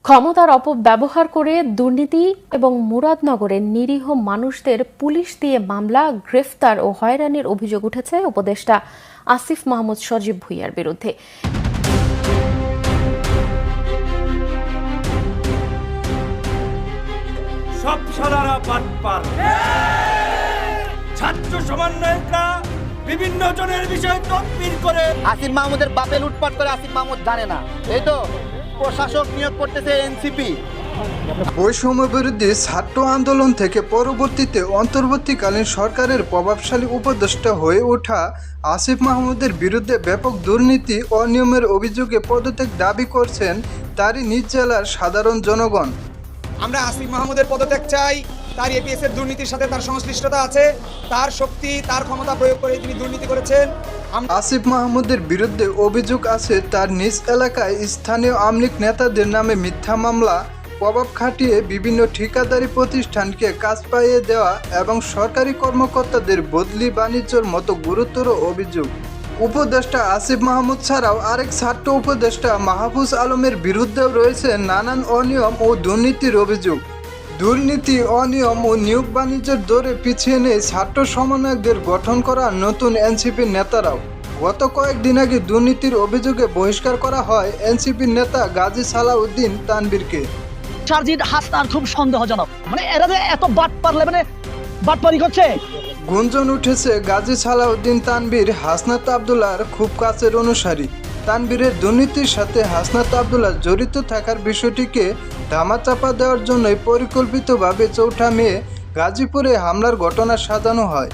ক্ষমতার অপব্যবহার করে দুর্নীতি এবং মুরাদনগরের নিরীহ মানুষদের পুলিশ দিয়ে মামলা, গ্রেফতার ও হয়রানির অভিযোগ উঠেছে উপদেষ্টা আসিফ মাহমুদ সজীব ভুঁইয়ার বিরুদ্ধে। সব সালারা বাটপার, ছাত্র সমন্বয়করা বিভিন্ন জনের বিষয়ে তদবির করে আসিফ মাহমুদের বাপে লুটপাট করে আসিফ মাহমুদ জানে না, এই তো প্রশাসক নিয়োগ করতেছে এনসিপি। বৈষম্য বিরোধী ছাত্র আন্দোলন থেকে পরবর্তীতে অন্তর্বর্তীকালীন সরকারের প্রভাবশালী উপদেষ্টা হয়ে ওঠা আসিফ মাহমুদের বিরুদ্ধে ব্যাপক দুর্নীতি অনিয়মের অভিযোগে পদত্যাগ দাবি করছেন তারই নিজ জেলার সাধারণ জনগণ। আমরা আসিফ মাহমুদের পদত্যাগ চাই। তার এপিএস এর দুর্নীতির সাথে তার সংশ্লিষ্টতা আছে, তার শক্তি তার ক্ষমতা প্রয়োগ করে তিনি দুর্নীতি করেছেন। আসিফ মাহমুদের বিরুদ্ধে অভিযোগ আছে তার নিজ এলাকায় স্থানীয় আওয়ামী লীগ নেতাদের নামে মিথ্যা মামলা, প্রভাব খাটিয়ে বিভিন্ন ঠিকাদারি প্রতিষ্ঠানকে কাজ পাইয়ে দেওয়া এবং সরকারি কর্মকর্তাদের বদলি বাণিজ্যের মতো গুরুতর অভিযোগ। উপদেষ্টা আসিফ মাহমুদ ছাড়াও আরেক ছাত্র উপদেষ্টা মাহফুজ আলমের বিরুদ্ধেও রয়েছে নানান অনিয়ম ও দুর্নীতির অভিযোগ। দুর্নীতি, অনিয়ম ও নিয়োগ বাণিজ্যের দৌড়ে পিছিয়ে নেই ছাত্র সমন্বয়কদের গঠন করা নতুন এনসিপির নেতারাও। গত কয়েকদিন আগে দুর্নীতির অভিযোগে বহিষ্কার করা হয় এনসিপির নেতা গাজী সালাউদ্দিন তানভীরকে। সারজিৎ হাসনাত খুব সন্দেহজনক, মানে এরা যে এত বাটপার লেভেলে বাটপারি করছে। গুঞ্জন উঠেছে গাজী সালাউদ্দিন তানভীর হাসনাত আবদুল্লাহর খুব কাছের অনুসারী। তানভীরের দুর্নীতির সাথে হাসনাত আবদুল্লাহ জড়িত থাকার বিষয়টিকে ধামাচাপা দেওয়ার জন্যই পরিকল্পিতভাবে ৪ঠা মে গাজীপুরে হামলার ঘটনা সাজানো হয়।